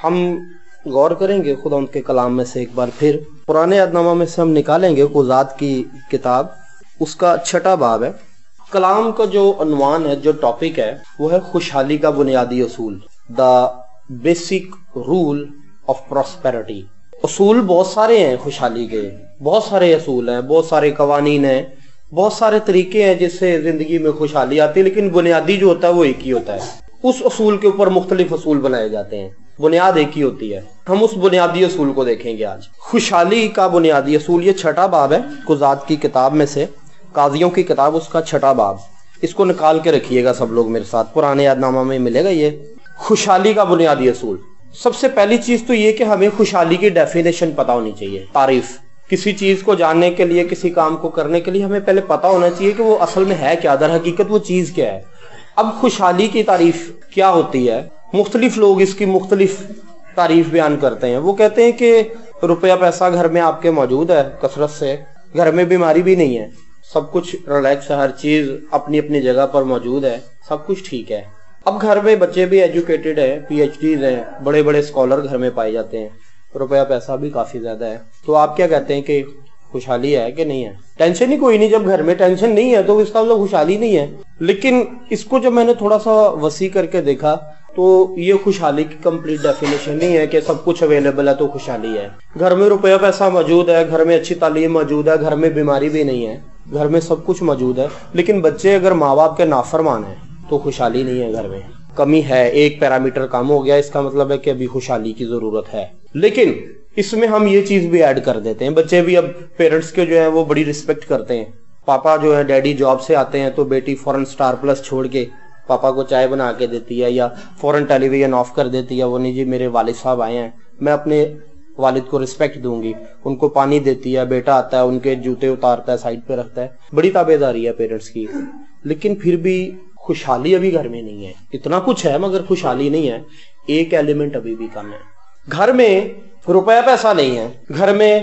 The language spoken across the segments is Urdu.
ہم غور کریں گے خدا ان کے کلام میں سے ایک بار پھر پرانے عہد نامہ میں سے ہم نکالیں گے قضات کی کتاب، اس کا 6واں باب ہے۔ کلام کا جو عنوان ہے، جو ٹاپک ہے، وہ ہے خوشحالی کا بنیادی اصول، the basic rule of prosperity. اصول بہت سارے ہیں خوشحالی کے، بہت سارے اصول ہیں، بہت سارے قوانین ہیں، بہت سارے طریقے ہیں جس سے زندگی میں خوشحالی آتی ہے، لیکن بنیادی جو ہوتا ہے وہ ایک ہی ہوتا ہے۔ اس اصول کے اوپر مختلف اصول بنائے جاتے ہیں، بنیاد ایک ہی ہوتی ہے۔ ہم اس بنیادی اصول کو دیکھیں گے آج۔ خوشحالی کا بنیادی اصول، یہ 6واں باب ہے قضات کی کتاب میں سے، قاضیوں کی کتاب، اس کا 6واں باب۔ اس کو نکال کے رکھیے گا سب لوگ میرے ساتھ، پرانے عہد نامہ میں ملے گا یہ خوشحالی کا بنیادی اصول۔ سب سے پہلی چیز تو یہ کہ ہمیں خوشحالی کی ڈیفینیشن پتہ ہونی چاہیے، تعریف۔ کسی چیز کو جاننے کے لیے، کسی کام کو کرنے کے لیے ہمیں پہلے پتہ ہونا چاہیے کہ وہ اصل میں ہے کیا، در حقیقت وہ چیز کیا ہے۔ اب خوشحالی کی تعریف کیا ہوتی ہے؟ مختلف لوگ اس کی مختلف تعریف بیان کرتے ہیں۔ وہ کہتے ہیں کہ روپیہ پیسہ گھر میں آپ کے موجود ہے کثرت سے، گھر میں بیماری بھی نہیں ہے، سب کچھ ریلیکس ہے، ہر چیز اپنی اپنی جگہ پر موجود ہے، سب کچھ ٹھیک ہے۔ اب گھر میں بچے بھی ایجوکیٹڈ ہیں، پی ایچ ڈیز ہیں، بڑے بڑے اسکالر گھر میں پائے جاتے ہیں، روپیہ پیسہ بھی کافی زیادہ ہے، تو آپ کیا کہتے ہیں کہ خوشحالی ہے کہ نہیں ہے؟ ٹینشن ہی کوئی نہیں۔ جب گھر میں ٹینشن نہیں ہے تو اس کا مطلب خوشحالی نہیں ہے۔ لیکن اس کو جب میں نے تھوڑا سا وسیع کر کے دیکھا تو یہ خوشحالی کی کمپلیٹ ڈیفینیشن نہیں ہے کہ سب کچھ اویلیبل ہے تو خوشحالی ہے۔ گھر میں روپیہ پیسہ موجود ہے، گھر میں اچھی تعلیم موجود ہے، گھر میں بیماری بھی نہیں ہے، گھر میں سب کچھ موجود ہے، لیکن بچے اگر ماں باپ کے نافرمان ہیں تو خوشحالی نہیں ہے، گھر میں کمی ہے، ایک پیرامیٹر کم ہو گیا، اس کا مطلب ہے کہ ابھی خوشحالی کی ضرورت ہے۔ لیکن اس میں ہم یہ چیز بھی ایڈ کر دیتے ہیں، بچے بھی اب پیرنٹس کے جو ہیں وہ بڑی رسپیکٹ کرتے ہیں۔ پاپا جو ہے ڈیڈی جاب سے آتے ہیں تو بیٹی فوراً سٹار پلس چھوڑ کے پاپا کو چائے بنا کے دیتی ہے، یا فوراً ٹیلی ویژن آف کر دیتی ہے، وہ نہیں جی میرے والد صاحب آئے ہیں، میں اپنے والد کو رسپیکٹ دوں گی، ان کو پانی دیتی ہے، بیٹا آتا ہے ان کے جوتے اتارتا ہے، سائڈ پہ رکھتا ہے، بڑی تابعداری ہے پیرنٹس کی۔ لیکن پھر بھی خوشحالی ابھی گھر میں نہیں ہے، اتنا کچھ ہے مگر خوشحالی نہیں ہے، ایک ایلیمنٹ ابھی بھی کم ہے۔ گھر میں روپیہ پیسہ نہیں ہے، گھر میں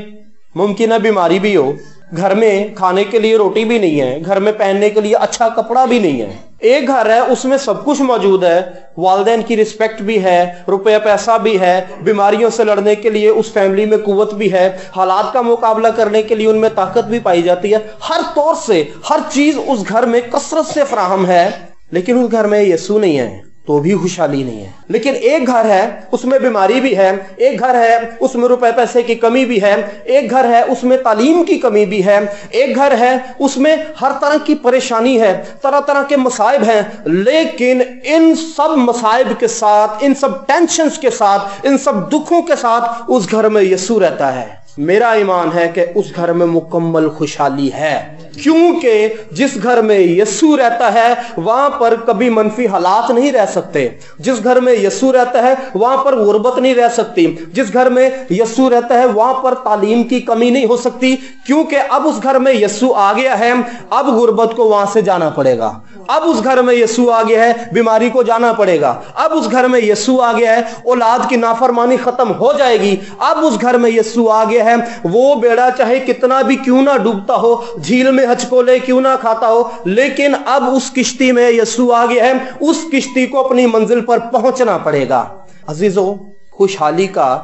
ممکنہ بیماری بھی ہو، گھر میں کھانے کے لیے روٹی بھی نہیں ہے، گھر میں پہننے کے لیے اچھا کپڑا بھی نہیں ہے۔ ایک گھر ہے، اس میں سب کچھ موجود ہے، والدین کی رسپیکٹ بھی ہے، روپیہ پیسہ بھی ہے، بیماریوں سے لڑنے کے لیے اس فیملی میں قوت بھی ہے، حالات کا مقابلہ کرنے کے لیے ان میں طاقت بھی پائی جاتی ہے، ہر طور سے ہر چیز اس گھر میں کثرت سے فراہم ہے، لیکن اس گھر میں یسوع نہیں ہے تو بھی خوشحالی نہیں ہے۔ لیکن ایک گھر ہے، اس میں بیماری بھی ہے، ایک گھر ہے اس میں روپے پیسے کی کمی بھی ہے، ایک گھر ہے اس میں تعلیم کی کمی بھی ہے، ایک گھر ہے اس میں ہر طرح کی پریشانی ہے، طرح طرح کے مصائب ہیں، لیکن ان سب مصائب کے ساتھ، ان سب ٹینشنز کے ساتھ، ان سب دکھوں کے ساتھ اس گھر میں یسوع رہتا ہے۔ میرا ایمان ہے کہ اس گھر میں مکمل خوشحالی ہے، کیونکہ جس گھر میں یسوع رہتا ہے وہاں پر کبھی منفی حالات نہیں رہ سکتے، جس گھر میں یسوع رہتا ہے وہاں پر غربت نہیں رہ سکتی، جس گھر میں یسوع رہتا ہے وہاں پر تعلیم کی کمی نہیں ہو سکتی، کیونکہ اب اس گھر میں یسوع آ گیا ہے، اب غربت کو وہاں سے جانا پڑے گا۔ اب اس گھر میں یسوع آ گیا ہے، بیماری کو جانا پڑے گا۔ اب اس گھر میں یسوع آ گیا ہے، اولاد کی نافرمانی ختم ہو جائے گی۔ اب اس گھر میں یسوع آ گیا ہے، وہ بیڑا چاہے کتنا بھی کیوں نہ ڈوبتا ہو، جھیل میں ہچکولے کیوں نہ کھاتا ہو، لیکن اب اس کشتی میں یسوع آ گیا ہے، اس کشتی کو اپنی منزل پر پہنچنا پڑے گا۔ عزیزو، خوشحالی کا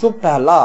جو پہلا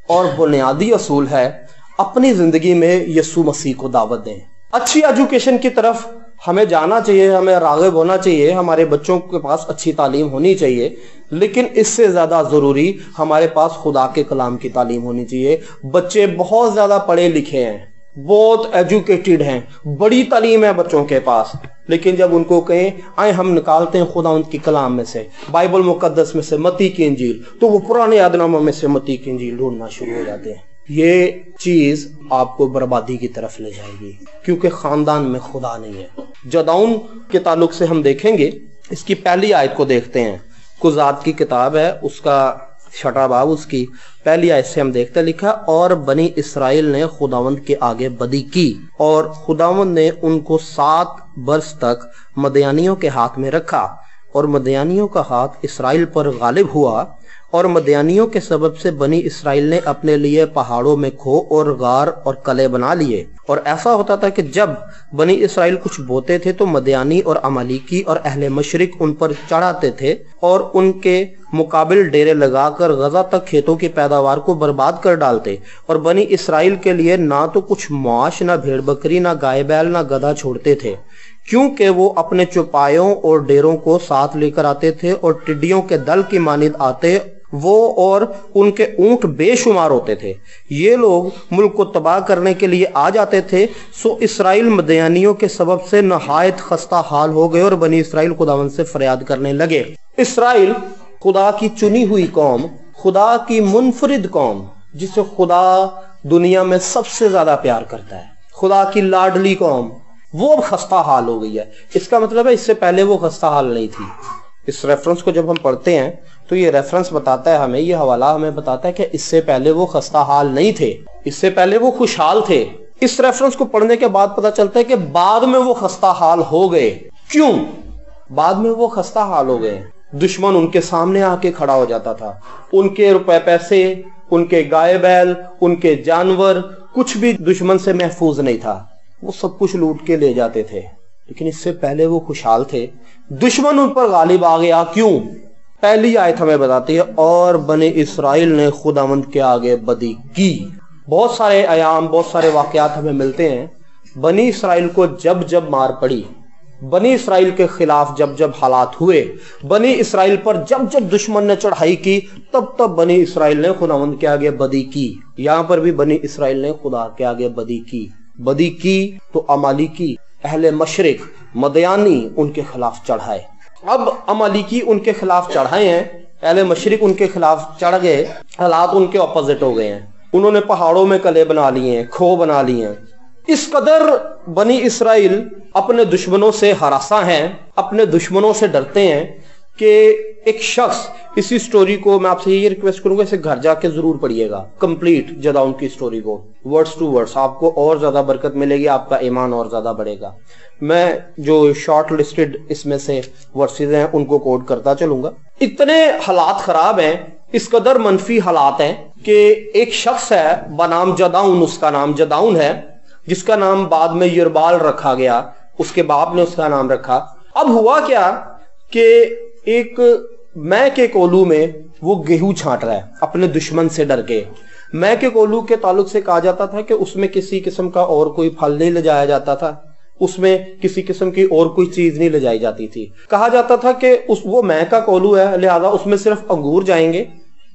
اور بنیادی اصول ہے، اپنی زندگی میں یسوع مسیح کو دعوت دیں۔ اچھی ایجوکیشن کی طرف ہمیں جانا چاہیے، ہمیں راغب ہونا چاہیے، ہمارے بچوں کے پاس اچھی تعلیم ہونی چاہیے، لیکن اس سے زیادہ ضروری ہمارے پاس خدا کے کلام کی تعلیم ہونی چاہیے۔ بچے بہت زیادہ پڑھے لکھے ہیں، بہت ایجوکیٹڈ ہیں، بڑی تعلیم ہے بچوں کے پاس، لیکن جب ان کو کہیں آئیں ہم نکالتے ہیں خدا ان کی کلام میں سے، بائبل مقدس میں سے متی کی انجیل، تو وہ پرانے عہد نامہ میں سے متی کی انجیل ڈھونڈنا شروع ہو جاتے ہیں۔ یہ چیز آپ کو بربادی کی طرف لے جائے گی، کیونکہ خاندان میں خدا نہیں ہے۔ جدعون کے تعلق سے ہم دیکھیں گے، اس کی پہلی آیت کو دیکھتے ہیں، قضات کی کتاب ہے، اس کا 6واں باب، اس کی پہلی آیت سے ہم دیکھتے، لکھا اور بنی اسرائیل نے خداوند کے آگے بدی کی، اور خداوند نے ان کو 7 برس تک مدیانیوں کے ہاتھ میں رکھا، اور مدیانیوں کا ہاتھ اسرائیل پر غالب ہوا، اور مدیانیوں کے سبب سے بنی اسرائیل نے اپنے لیے پہاڑوں میں کھو اور غار اور قلعے بنا لیے۔ اور ایسا ہوتا تھا کہ جب بنی اسرائیل کچھ بوتے تھے تو مدیانی اور عمالیکی اور اہل مشرق ان پر چڑھ آتے تھے اور ان کے مقابل ڈیرے لگا کر غزہ تک کھیتوں کی پیداوار کو برباد کر ڈالتے، اور بنی اسرائیل کے لیے نہ تو کچھ معاش، نہ بھیڑ بکری، نہ گائے بیل، نہ گدھا چھوڑتے تھے، کیونکہ وہ اپنے چوپایوں اور ڈیروں کو ساتھ لے کر آتے تھے، اور ٹڈیوں کے دل کی مانند آتے وہ اور ان کے اونٹ بے شمار ہوتے تھے۔ یہ لوگ ملک کو تباہ کرنے کے لیے آ جاتے تھے، سو اسرائیل مدیانیوں کے سبب سے نہایت خستہ حال ہو گئے، اور بنی اسرائیل خداوند سے فریاد کرنے لگے۔ اسرائیل خدا کی چنی ہوئی قوم، خدا کی منفرد قوم، جسے خدا دنیا میں سب سے زیادہ پیار کرتا ہے، خدا کی لاڈلی قوم، وہ اب خستہ حال ہو گئی ہے۔ اس کا مطلب ہے اس سے پہلے وہ خستہ حال نہیں تھی۔ اس ریفرنس کو جب ہم پڑھتے ہیں تو یہ ریفرنس بتاتا ہے ہمیں، یہ حوالہ ہمیں بتاتا ہے کہ اس سے پہلے وہ خستہ حال نہیں تھے، اس سے پہلے وہ خوشحال تھے۔ اس ریفرنس کو پڑھنے کے بعد پتا چلتا ہے کہ بعد میں وہ خستہ حال ہو گئے۔ کیوں بعد میں وہ خستہ حال ہو گئے؟ دشمن ان کے سامنے آ کے کھڑا ہو جاتا تھا، ان کے روپے پیسے، ان کے گائے بیل، ان کے جانور، کچھ بھی دشمن سے محفوظ نہیں تھا، وہ سب کچھ لوٹ کے لے جاتے تھے۔ لیکن اس سے پہلے وہ خوشحال تھے، دشمن ان پر غالب آ گیا۔ کیوں؟ پہلی آیت ہمیں بتاتی ہے، اور بنی اسرائیل نے خداوند کے آگے بدی کی۔ بہت سارے ایام، بہت سارے واقعات ہمیں ملتے ہیں، بنی اسرائیل کو جب جب مار پڑی، بنی اسرائیل کے خلاف جب جب حالات ہوئے، بنی اسرائیل پر جب جب دشمن نے چڑھائی کی، تب تب بنی اسرائیل نے خداوند کے آگے بدی کی۔ یہاں پر بھی بنی اسرائیل نے خدا کے آگے بدی کی۔ بدی کی تو عمالیکی، اہل مشرق، مدیانی ان کے خلاف چڑھائے۔ اب عمالیکی ان کے خلاف چڑھائے ہیں، اہل مشرق ان کے خلاف چڑھ گئے، حالات ان کے اپوزٹ ہو گئے ہیں۔ انہوں نے پہاڑوں میں قلعے بنا لیے ہیں، کھو بنا لیے ہیں۔ اس قدر بنی اسرائیل اپنے دشمنوں سے ہراساں ہیں، اپنے دشمنوں سے ڈرتے ہیں کہ ایک شخص، اسی سٹوری کو میں آپ سے یہ ریکویسٹ کروں گا اسے گھر جا کے ضرور پڑھیے گا، کمپلیٹ جداؤن کی سٹوری کو، ورڈز ٹو ورڈز، آپ کو اور زیادہ برکت ملے گی، آپ کا ایمان اور زیادہ بڑھے گا۔ میں جو شارٹ لسٹڈ اس میں سے ورسز ہیں ان کو کوٹ کرتا چلوں گا۔ اتنے حالات خراب ہیں، اس قدر منفی حالات ہیں کہ ایک شخص ہے بنام جداؤن، اس کا نام جداؤن ہے، جس کا نام بعد میں یربال رکھا گیا، اس کے باپ نے اس کا نام رکھا۔ اب ہوا کیا کہ ایک میں کے کولو میں وہ گیہوں چھانٹ رہا ہے اپنے دشمن سے ڈر کے۔ میں کے کولو کے تعلق سے کہا جاتا تھا کہ اس میں کسی قسم کا اور کوئی پھل نہیں لے جایا جاتا تھا، اس میں کسی قسم کی اور کوئی چیز نہیں لے جائی جاتی تھی۔ کہا جاتا تھا کہ وہ میں کا کولو ہے، لہذا اس میں صرف انگور جائیں گے،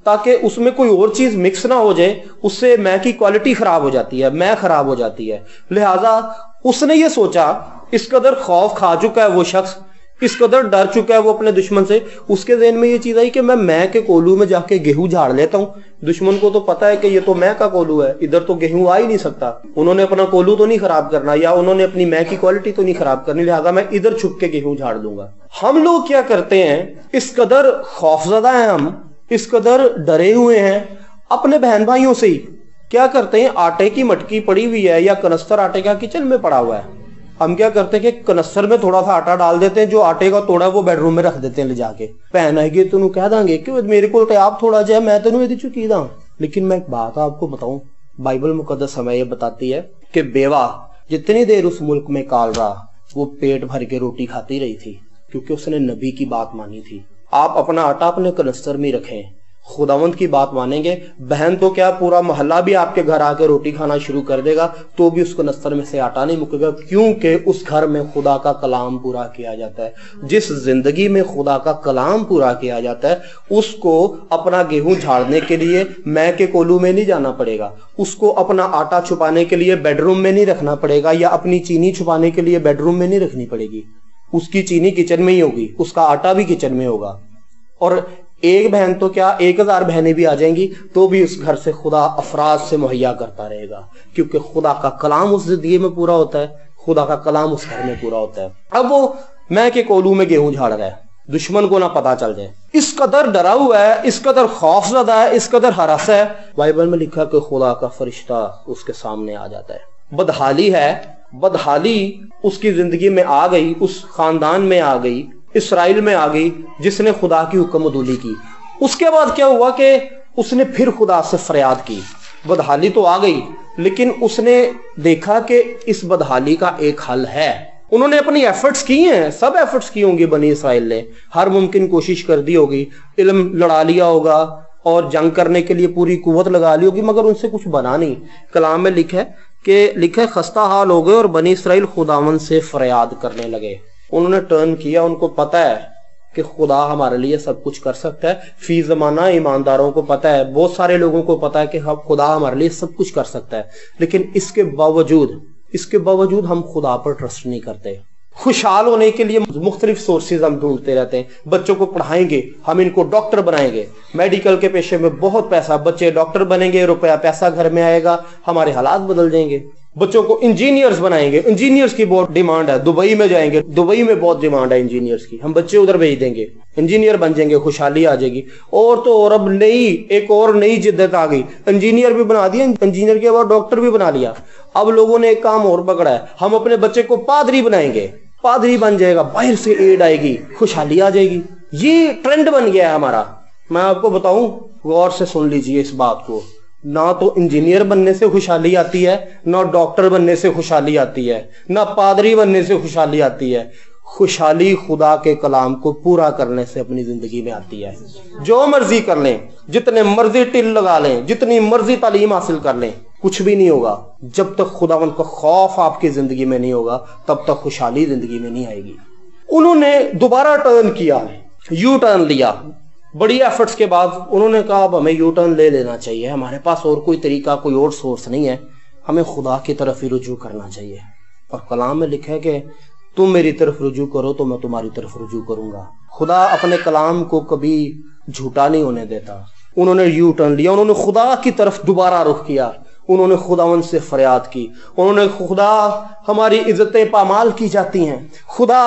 تاکہ اس میں کوئی اور چیز مکس نہ ہو جائے، اس سے میں کی کوالٹی خراب ہو جاتی ہے، میں خراب ہو جاتی ہے۔ لہذا اس نے یہ سوچا، اس قدر خوف کھا چکا ہے وہ شخص، اس قدر ڈر چکا ہے وہ اپنے دشمن سے، اس کے ذہن میں یہ چیز آئی کہ میں کے کولو میں جا کے گیہوں جھاڑ لیتا ہوں۔ دشمن کو تو پتا ہے کہ یہ تو میں کا کولو ہے، ادھر تو گیہوں آ ہی نہیں سکتا، انہوں نے اپنا کولو تو نہیں خراب کرنا، یا انہوں نے اپنی میں کی کوالٹی تو نہیں خراب کرنی، لہذا میں ادھر چھپ کے گیہوں جھاڑ دوں گا۔ ہم لوگ کیا کرتے ہیں، اس قدر خوفزدہ ہیں، ہم اس قدر ڈرے ہوئے ہیں اپنے بہن بھائیوں سے ہی، کیا کرتے ہیں، آٹے کی مٹکی پڑی ہوئی ہے یا کنستر آٹے کا کچن میں پڑا ہوا ہے، ہم کیا کرتے ہیں کہ کنستر میں تھوڑا سا آٹا ڈال دیتے ہیں، جو آٹے کا توڑا وہ بیڈ روم میں رکھ دیتے ہیں لے جا کے، پہن آئے گی تو کہہ دیں گے کہ میرے کو آپ تھوڑا جائے، میں تینوں یہ چکی دا۔ لیکن میں ایک بات آپ کو بتاؤں، بائبل مقدس ہمیں یہ بتاتی ہے کہ بیوہ جتنی دیر اس ملک میں کال رہا وہ پیٹ بھر کے روٹی کھاتی رہی تھی، کیونکہ اس نے نبی کی بات مانی تھی۔ آپ اپنا آٹا اپنے کنستر میں رکھیں، خداوند کی بات مانیں گے، بہن تو کیا پورا محلہ بھی آپ کے گھر آ کے روٹی کھانا شروع کر دے گا تو بھی اس کنستر میں سے آٹا نہیں مکے گا، کیونکہ اس گھر میں خدا کا کلام پورا کیا جاتا ہے۔ جس زندگی میں خدا کا کلام پورا کیا جاتا ہے اس کو اپنا گیہوں جھاڑنے کے لیے میں کے کولو میں نہیں جانا پڑے گا، اس کو اپنا آٹا چھپانے کے لیے بیڈ روم میں نہیں رکھنا پڑے گا، یا اپنی چینی چھپانے کے لیے بیڈ روم میں نہیں رکھنی پڑے گی، اس کی چینی کچن میں ہی ہوگی، اس کا آٹا بھی کچن میں ہوگا۔ اور ایک بہن تو کیا 1000 بہنیں بھی آ جائیں گی تو بھی اس گھر سے خدا افراد سے مہیا کرتا رہے گا، کیونکہ خدا کا کلام اس زندگی میں پورا ہوتا ہے، خدا کا کلام اس گھر میں پورا ہوتا ہے۔ اب وہ میں کے کولو میں گیہوں جھاڑ رہا ہے، دشمن کو نہ پتا چل جائے، اس قدر ڈرا ہوا ہے، اس قدر خوف زدہ ہے، اس قدر ہراس ہے۔ بائبل میں لکھا کہ خدا کا فرشتہ اس کے سامنے آ جاتا ہے۔ بدحالی ہے، بدحالی اس کی زندگی میں آ گئی، اس خاندان میں آ گئی، اسرائیل میں آ گئی جس نے خدا کی حکم عدولی کی. اس کے بعد کیا ہوا کہ اس نے پھر خدا سے فریاد کی. بدحالی تو آ گئی لیکن اس نے دیکھا کہ اس بدحالی کا ایک حل ہے. انہوں نے اپنی ایفرٹس کی ہیں, سب ایفرٹس کی ہوں گی بنی اسرائیل نے, ہر ممکن کوشش کر دی ہوگی, علم لڑا لیا ہوگا اور جنگ کرنے کے لیے پوری قوت لگا لی ہوگی, مگر ان سے کچھ بنا نہیں. کلام میں لکھا ہے خستہ حال ہو گئے اور بنی اسرائیل خداوند سے فریاد کرنے لگے. انہوں نے ٹرن کیا, ان کو پتا ہے کہ خدا ہمارے لیے سب کچھ کر سکتا ہے. فی زمانہ ایمانداروں کو پتا ہے, بہت سارے لوگوں کو پتا ہے کہ خدا ہمارے لیے سب کچھ کر سکتا ہے, لیکن اس کے باوجود ہم خدا پر ٹرسٹ نہیں کرتے. خوشحال ہونے کے لیے مختلف سورسز ہم ڈھونڈتے رہتے ہیں. بچوں کو پڑھائیں گے, ہم ان کو ڈاکٹر بنائیں گے, میڈیکل کے پیشے میں بہت پیسہ, بچے ڈاکٹر بنیں گے, روپیہ پیسہ گھر میں آئے گا, ہمارے حالات بدل جائیں گے. بچوں کو انجینئرز بنائیں گے, انجینئرز کی بہت ڈیمانڈ ہے, دبئی میں جائیں گے, دبئی میں بہت ڈیمانڈ ہے انجینئرز کی, ہم بچے ادھر بھیج دیں گے, انجینئر بن جائیں گے, خوشحالی آ جائے گی. اور تو اور اب ایک اور نئی جدت آ گئی, انجینئر بھی بنا دیا, انجینئر کے بعد ڈاکٹر بھی بنا لیا. اب لوگوں نے ایک کام اور پکڑا ہے, ہم اپنے بچے کو پادری بنائیں گے, پادری بن جائے گا, باہر سے ایڈ آئے گی, خوشحالی آ جائے گی. یہ ٹرینڈ بن گیا ہے ہمارا. میں آپ کو بتاؤں, غور سے سن لیجئے اس بات کو, نہ تو انجینئر بننے سے خوشحالی آتی ہے, نہ ڈاکٹر بننے سے خوشحالی آتی ہے, نہ پادری بننے سے خوشحالی آتی ہے. خوشحالی خدا کے کلام کو پورا کرنے سے اپنی زندگی میں آتی ہے. جو مرضی کر لیں, جتنے مرضی ٹل لگا لیں, جتنی مرضی تعلیم حاصل کر لیں, کچھ بھی نہیں ہوگا جب تک خداوند کا خوف آپ کی زندگی میں نہیں ہوگا, تب تک خوشحالی زندگی میں نہیں آئے گی. انہوں نے دوبارہ ٹرن کیا, یو ٹرن لیا. بڑی ایفرٹس کے بعد انہوں نے کہا اب ہمیں یو ٹرن لے لینا چاہیے, ہمارے پاس اور کوئی طریقہ, کوئی اور سورس نہیں ہے, ہمیں خدا کی طرف ہی رجوع کرنا چاہیے. اور کلام میں لکھا ہے کہ تم میری طرف رجوع کرو تو میں تمہاری طرف رجوع کروں گا. خدا اپنے کلام کو کبھی جھوٹا نہیں ہونے دیتا. انہوں نے یو ٹرن لیا, انہوں نے خدا کی طرف دوبارہ رخ کیا, انہوں نے خداوند سے فریاد کی. انہوں نے خدا ہماری عزتیں پامال کی جاتی ہیں, خدا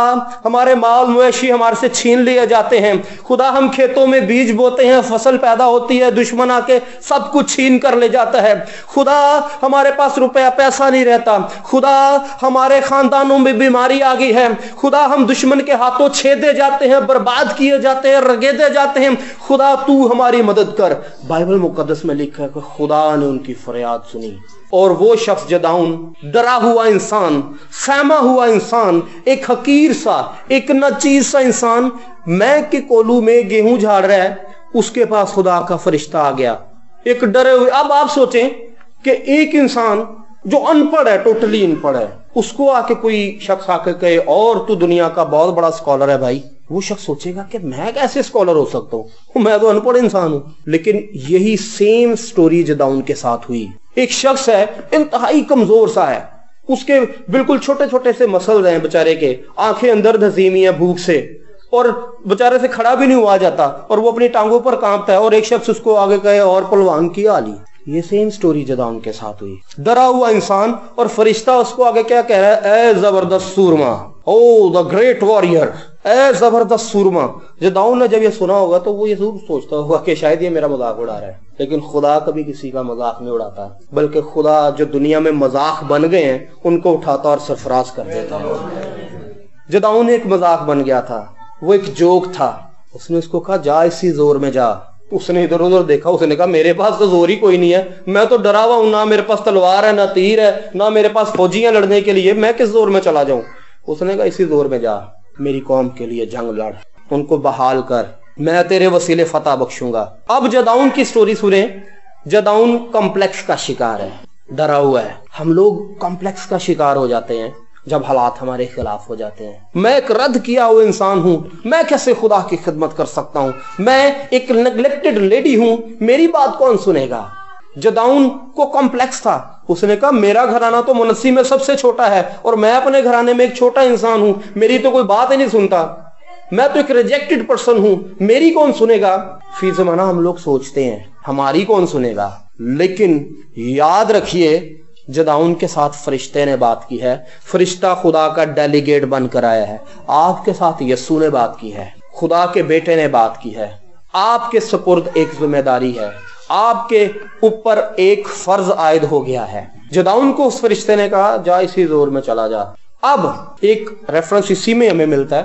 ہمارے مال مویشی ہمارے سے چھین لیے جاتے ہیں, خدا ہم کھیتوں میں بیج بوتے ہیں, فصل پیدا ہوتی ہے, دشمن آ کے سب کچھ چھین کر لے جاتا ہے, خدا ہمارے پاس روپیہ پیسہ نہیں رہتا, خدا ہمارے خاندانوں میں بیماری آ گئی ہے, خدا ہم دشمن کے ہاتھوں چھیدے جاتے ہیں, برباد کیے جاتے ہیں, رگیدے جاتے ہیں, خدا تو ہماری مدد کر. بائبل مقدس میں لکھا ہے کہ خدا نے ان کی فریاد سنی, اور وہ شخص جداؤن, ڈرا ہوا انسان, سہما ہوا انسان, ایک حقیر سا, ایک ناچیز سا انسان, میں کے کولو میں گیہوں جھاڑ رہا ہے, اس کے پاس خدا کا فرشتہ آ گیا ایک ڈرے ہوئے. اب آپ سوچیں کہ ایک انسان جو ان پڑھ ہے, ٹوٹلی ان پڑھ ہے, اس کو آ کے کوئی شخص آ کے کہے اور تو دنیا کا بہت بڑا اسکالر ہے بھائی, وہ شخص سوچے گا کہ میں کیسے اسکالر ہو سکتا ہوں, میں تو ان پڑھ انسان ہوں. لیکن یہی سیم سٹوری جداؤن کے ساتھ ہوئی. ایک شخص ہے, انتہائی کمزور سا ہے, اس کے بالکل چھوٹے چھوٹے سے مسل ہیں بےچارے کے, آنکھیں اندر دھسی ہوئی ہیں بھوک سے, اور بےچارے سے کھڑا بھی نہیں ہوا جاتا, اور وہ اپنی ٹانگوں پر کانپتا ہے, اور ایک شخص اس کو آگے کہے اور پلوان کی آلی. یہ سیم سٹوری جداؤن کے ساتھ ہوئی. ڈرا ہوا انسان, اور فرشتہ اس کو آگے کیا کہہ رہا ہے, اے زبردست سورما, او دا گریٹ وارئر, اے زبردست سورما. جداؤن نے جب یہ سنا ہوگا تو وہ یہ ضرور سوچتا ہوگا کہ شاید یہ میرا مذاق اڑا رہا ہے, لیکن خدا کبھی کسی کا مذاق نہیں اڑاتا, بلکہ خدا جو دنیا میں مذاق بن گئے ہیں ان کو اٹھاتا اور سرفراز کر دیتا ہے. جداؤن ایک مذاق بن گیا تھا, وہ ایک جوک تھا. اس نے اس کو کہا جا اسی زور میں جا. اس نے ادھر ادھر دیکھا, اس نے کہا میرے پاس تو زور ہی کوئی نہیں ہے, میں تو ڈرا ہوا ہوں, نہ میرے پاس تلوار ہے, نہ تیر ہے, نہ میرے پاس فوجیاں لڑنے کے لیے, میں کس زور میں چلا جاؤں. اس نے کہا اسی زور میں جا, میری قوم کے لیے جنگ لڑ, ان کو بحال کر, میں تیرے وسیلے فتح بخشوں گا. اب جداؤن کی سٹوری سنیں. جداؤن کمپلیکس کا شکار ہے, ڈرا ہوا ہے. ہم لوگ کمپلیکس کا شکار ہو جاتے ہیں جب حالات ہمارے خلاف ہو جاتے ہیں. میں ایک رد کیا ہوا انسان ہوں, میں کیسے خدا کی خدمت کر سکتا ہوں, میں ایک نیگلیکٹڈ لیڈی ہوں, میری بات کون سنے گا. جداؤن کو کمپلیکس تھا. اس نے کہا میرا گھرانہ تو منسی میں سب سے چھوٹا ہے, اور میں اپنے گھرانے میں ایک چھوٹا انسان ہوں, میری تو کوئی بات ہی نہیں سنتا, میں تو ایک ریجیکٹڈ پرسن ہوں, میری کون سنے گا. فی زمانہ ہم لوگ سوچتے ہیں ہماری کون سنے گا, لیکن یاد رکھیے جداؤن کے ساتھ فرشتے نے بات کی ہے, فرشتہ خدا کا ڈیلیگیٹ بن کر آیا ہے. آپ کے ساتھ یسوع نے بات کی ہے, خدا کے بیٹے نے بات کی ہے. آپ کے سپرد ایک ذمہ داری ہے, آپ کے اوپر ایک فرض عائد ہو گیا ہے. جداؤن کو اس فرشتے نے کہا جا اسی زور میں چلا جا. اب ایک ریفرنس اسی میں ہمیں ملتا ہے,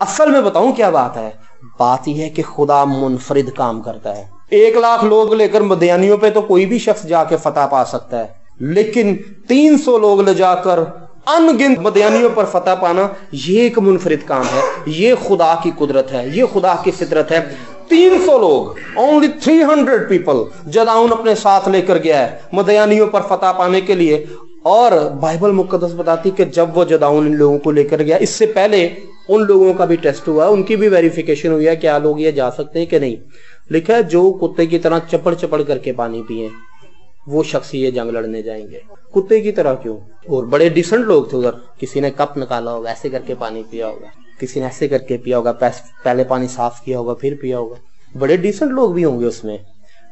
اصل میں بتاؤں کیا بات ہے؟ بات یہ ہے کہ خدا منفرد کام کرتا ہے. 1,00,000 لوگ لے کر مدیانیوں پہ تو کوئی بھی شخص جا کے فتح پا سکتا ہے، لیکن 300 لوگ لے جا کر ان گنت مدیانیوں پر فتح پانا یہ ایک منفرد کام ہے. یہ خدا کی قدرت ہے، یہ خدا کی فطرت ہے. 300 لوگ، only 300 people جدعون اپنے ساتھ لے کر گیا ہے مدیانیوں پر فتح پانے کے لیے. اور بائبل مقدس بتاتی کہ جب وہ جدعون ان لوگوں کو لے کر گیا، اس سے پہلے ان لوگوں کا بھی ٹیسٹ ہوا، ان کی بھی ویریفیکیشن ہوئی ہے کیا لوگ یہ جا سکتے ہیں کہ نہیں. لکھا ہے جو کتے کی طرح چپڑ چپڑ کر کے پانی پیئیں وہ شخص یہ جنگ لڑنے جائیں گے. کتے کی طرح کیوں؟ اور بڑے ڈیسنٹ لوگ تھے ادھر. کسی نے کپ نکالا ہوگا، ایسے کر کے پانی پیا ہوگا، کسی نے ایسے کر کے پیا ہوگا، پہلے پانی صاف کیا ہوگا پھر پیا ہوگا. بڑے ڈیسنٹ لوگ بھی ہوں گے اس میں،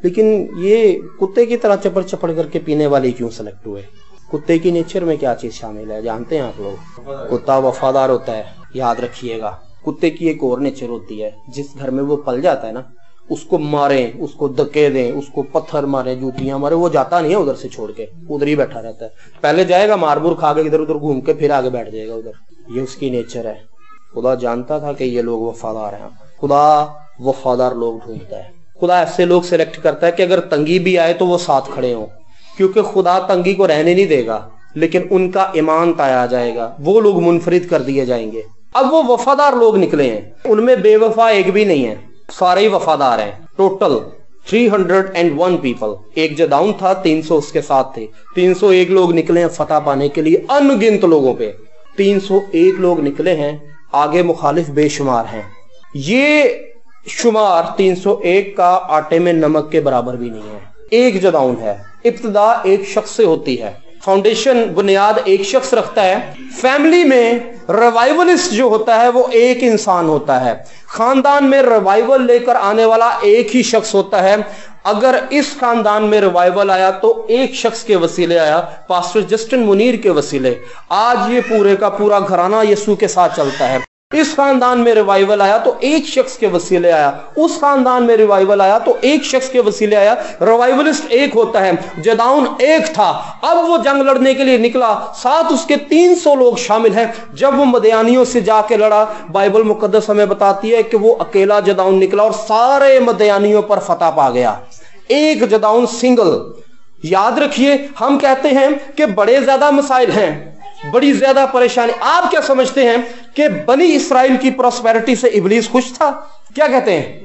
لیکن یہ کتے کی طرح چپڑ چپڑ کر کے پینے والے کیوں سلیکٹ ہوئے؟ کتے کی نیچر میں کیا چیز شامل ہے جانتے ہیں آپ لوگ؟ کتا وفادار ہوتا ہے. یاد رکھیے گا کتے کی ایک اور نیچر ہوتی ہے، جس گھر میں وہ پل جاتا ہے نا، اس کو ماریں، اس کو دکے دیں، اس کو پتھر ماریں، جوتیاں ماریں، وہ جاتا نہیں ہے ادھر سے چھوڑ کے، ادھر ہی بیٹھا رہتا ہے. پہلے جائے گا مار بور کھا کے ادھر ادھر گھوم کے پھر آگے بیٹھ جائے گا ادھر. یہ اس کی نیچر ہے. خدا جانتا تھا کہ یہ لوگ وفادار ہیں. خدا وفادار لوگ ڈھونڈتا ہے. خدا ایسے لوگ سلیکٹ کرتا ہے کہ اگر تنگی بھی آئے تو وہ ساتھ کھڑے ہوں، کیونکہ خدا تنگی کو رہنے نہیں دے گا، لیکن ان کا ایمان تایا جائے گا، وہ لوگ منفرد کر دیے جائیں گے. اب وہ وفادار لوگ نکلے ہیں، ان میں بے وفا ایک بھی نہیں ہے، سارے ہی وفادار ہیں. Total 301 people. ایک جدعون تھا، 300 اس کے ساتھ تھے. 301 لوگ نکلے ہیں فتح پانے کے لیے ان گنت لوگوں پہ. 301 لوگ نکلے ہیں، آگے مخالف بے شمار ہیں. یہ شمار 301 کا آٹے میں نمک کے برابر بھی نہیں ہے. ایک جدعون ہے. ابتدا ایک شخص سے ہوتی ہے، فاؤنڈیشن بنیاد ایک شخص رکھتا ہے. فیملی میں ریوائولسٹ جو ہوتا ہے وہ ایک انسان ہوتا ہے. خاندان میں ریوائول لے کر آنے والا ایک ہی شخص ہوتا ہے. اگر اس خاندان میں ریوائول آیا تو ایک شخص کے وسیلے آیا، پاسٹر جسٹن منیر کے وسیلے. آج یہ پورے کا پورا گھرانہ یسوع کے ساتھ چلتا ہے. اس خاندان میں ریوائول آیا تو ایک شخص کے وسیلے آیا، اس خاندان میں ریوائول آیا تو ایک شخص کے وسیلے آیا. ریوائولسٹ ایک ہوتا ہے. جدعون ایک تھا، اب وہ جنگ لڑنے کے لیے نکلا، ساتھ اس کے 300 لوگ شامل ہیں. جب وہ مدیانیوں سے جا کے لڑا، بائبل مقدس ہمیں بتاتی ہے کہ وہ اکیلا جدعون نکلا اور سارے مدیانیوں پر فتح پا گیا. ایک جدعون سنگل. یاد رکھیے ہم کہتے ہیں کہ بڑے زیادہ مسائل ہیں، بڑی زیادہ پریشانی. آپ کیا سمجھتے ہیں کہ بنی اسرائیل کی پراسپیرٹی سے ابلیس خوش تھا؟ کیا کہتے ہیں؟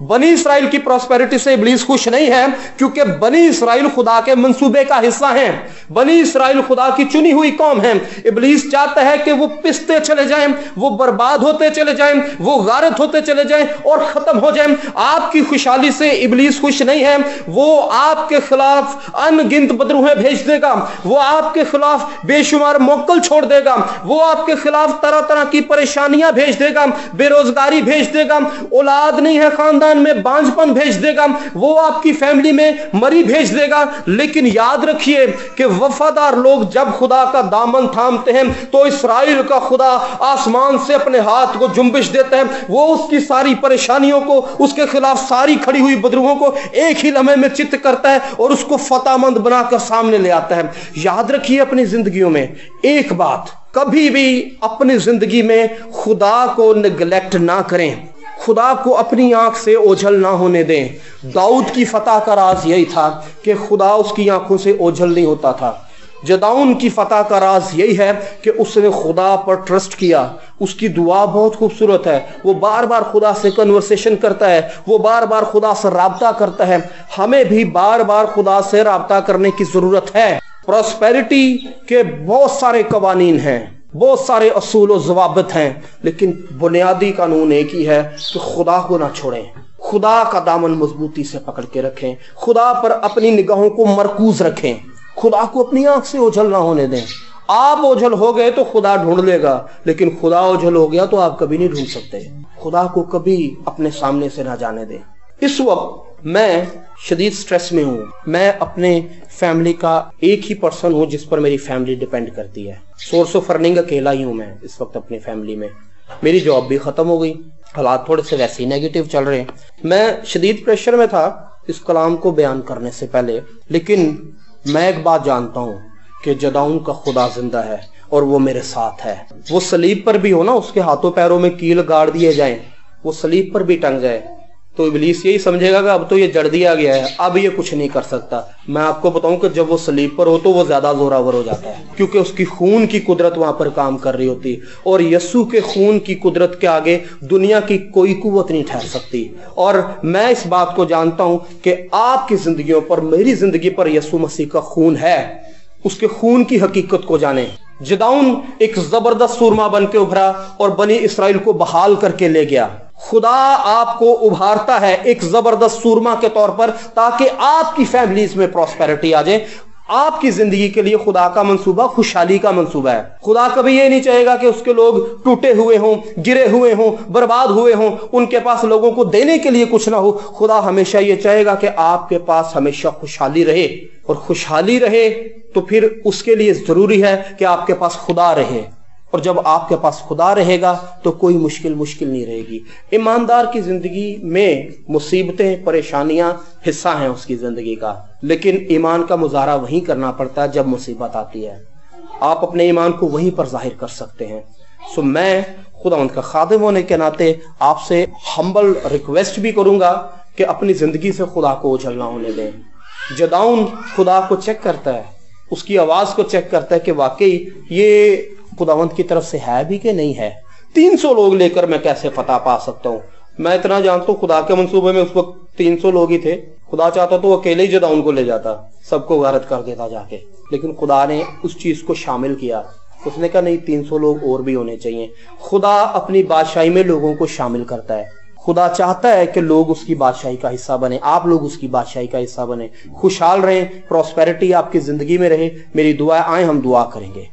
بنی اسرائیل کی پراسپیرٹی سے ابلیس خوش نہیں ہے، کیونکہ بنی اسرائیل خدا کے منصوبے کا حصہ ہیں. بنی اسرائیل خدا کی چنی ہوئی قوم ہیں. ابلیس چاہتا ہے کہ وہ پستے چلے جائیں، وہ برباد ہوتے چلے جائیں، وہ غارت ہوتے چلے جائیں اور ختم ہو جائیں. آپ کی خوشحالی سے ابلیس خوش نہیں ہے. وہ آپ کے خلاف ان گنت بدروہیں بھیج دے گا، وہ آپ کے خلاف بے شمار موکل چھوڑ دے گا، وہ آپ کے خلاف طرح طرح کی پریشانیاں بھیج دے گا، بے روزگاری بھیج دے گا، اولاد نہیں ہے خاندان میں بانجھ پن بھیج دے گا، وہ آپ کی فیملی میں مری بھیج دے گا. لیکن یاد رکھیے کہ وفادار لوگ جب خدا کا دامن تھامتے ہیں تو اسرائیل کا خدا آسمان سے اپنے ہاتھ کو جنبش دیتا ہے. وہ اس کی ساری پریشانیوں کو، اس کے خلاف ساری کھڑی ہوئی بدروہوں کو ایک ہی لمحے میں چت کرتا ہے اور اس کو فتح مند بنا کر سامنے لے آتا ہے. یاد رکھیے اپنی زندگیوں میں ایک بات، کبھی بھی اپنی زندگی میں خدا کو نگلیکٹ نہ کریں، خدا کو اپنی آنکھ سے اوجھل نہ ہونے دیں. داؤد کی فتح کا راز یہی تھا کہ خدا اس کی آنکھوں سے اوجھل نہیں ہوتا تھا. جدعون کی فتح کا راز یہی ہے کہ اس نے خدا پر ٹرسٹ کیا. اس کی دعا بہت خوبصورت ہے، وہ بار بار خدا سے کنورسیشن کرتا ہے، وہ بار بار خدا سے رابطہ کرتا ہے. ہمیں بھی بار بار خدا سے رابطہ کرنے کی ضرورت ہے. پراسپیرٹی کے بہت سارے قوانین ہیں، بہت سارے اصول و ضوابط ہیں، لیکن بنیادی قانون ایک ہی ہے کہ خدا کو نہ چھوڑیں، خدا کا دامن مضبوطی سے پکڑ کے رکھیں، خدا پر اپنی نگاہوں کو مرکوز رکھیں، خدا کو اپنی آنکھ سے اوجھل نہ ہونے دیں. آپ اوجھل ہو گئے تو خدا ڈھونڈ لے گا، لیکن خدا اوجھل ہو گیا تو آپ کبھی نہیں ڈھونڈ سکتے. خدا کو کبھی اپنے سامنے سے نہ جانے دیں. اس وقت میں شدید سٹریس میں ہوں. میں اپنے فیملی کا ایک ہی پرسن ہوں جس پر میری فیملی ڈیپینڈ کرتی ہے. سورس آف ارننگ اکیلا ہی ہوں میں اس وقت اپنی فیملی میں. میری جاب بھی ختم ہو گئی، حالات تھوڑے سے ویسے ہی نیگیٹو چل رہے ہیں. میں شدید پریشر میں تھا اس کلام کو بیان کرنے سے پہلے، لیکن میں ایک بات جانتا ہوں کہ جدعون کا خدا زندہ ہے اور وہ میرے ساتھ ہے. وہ صلیب پر بھی ہو نا, اس کے ہاتھوں پیروں میں کیل گاڑ دیے جائیں, وہ صلیب پر بھی ٹنگ جائے, تو ابلیس یہی سمجھے گا کہ اب تو یہ جڑ دیا گیا ہے, اب یہ کچھ نہیں کر سکتا. میں آپ کو بتاؤں کہ جب وہ صلیب پر ہو تو وہ زیادہ زوراور ہو جاتا ہے, کیونکہ اس کی خون کی قدرت وہاں پر کام کر رہی ہوتی, اور یسوع کے خون کی قدرت کے آگے دنیا کی کوئی قوت نہیں ٹھہر سکتی. اور میں اس بات کو جانتا ہوں کہ آپ کی زندگیوں پر, میری زندگی پر یسوع مسیح کا خون ہے. اس کے خون کی حقیقت کو جانیں. جدعون ایک زبردست سورما بن کے ابھرا اور بنی اسرائیل کو بحال کر کے لے گیا. خدا آپ کو ابھارتا ہے ایک زبردست سورما کے طور پر, تاکہ آپ کی فیملیز میں پراسپیرٹی آ جائے. آپ کی زندگی کے لیے خدا کا منصوبہ خوشحالی کا منصوبہ ہے. خدا کبھی یہ نہیں چاہے گا کہ اس کے لوگ ٹوٹے ہوئے ہوں, گرے ہوئے ہوں, برباد ہوئے ہوں, ان کے پاس لوگوں کو دینے کے لیے کچھ نہ ہو. خدا ہمیشہ یہ چاہے گا کہ آپ کے پاس ہمیشہ خوشحالی رہے, اور خوشحالی رہے تو پھر اس کے لیے ضروری ہے کہ آپ کے پاس خدا رہے. اور جب آپ کے پاس خدا رہے گا تو کوئی مشکل نہیں رہے گی. ایماندار کی زندگی میں مصیبتیں, پریشانیاں حصہ ہیں اس کی زندگی کا, لیکن ایمان کا مظاہرہ وہیں کرنا پڑتا ہے جب مصیبت آتی ہے. آپ اپنے ایمان کو وہیں پر ظاہر کر سکتے ہیں. سو میں خدا ان کا خادم ہونے کے ناطے آپ سے ہمبل ریکویسٹ بھی کروں گا کہ اپنی زندگی سے خدا کو اوجھل نہ ہونے دیں. جدعون خدا کو چیک کرتا ہے, اس کی آواز کو چیک کرتا ہے کہ واقعی یہ خداوند کی طرف سے ہے بھی کہ نہیں ہے. 300 لوگ لے کر میں کیسے فتح پا سکتا ہوں؟ میں اتنا جانتا ہوں خدا کے منصوبے میں اس وقت 300 لوگ ہی تھے. خدا چاہتا تو وہ اکیلے ہی جدعون کو لے جاتا, سب کو غارت کر دیتا جا کے, لیکن خدا نے اس چیز کو شامل کیا. اس نے کہا نہیں, 300 لوگ اور بھی ہونے چاہیے. خدا اپنی بادشاہی میں لوگوں کو شامل کرتا ہے. خدا چاہتا ہے کہ لوگ اس کی بادشاہی کا حصہ بنیں, آپ لوگ اس کی بادشاہی کا حصہ بنیں, خوشحال رہیں, پراسپیرٹی آپ کی زندگی میں رہے. میری دعا ہے, آئیں ہم دعا کریں گے.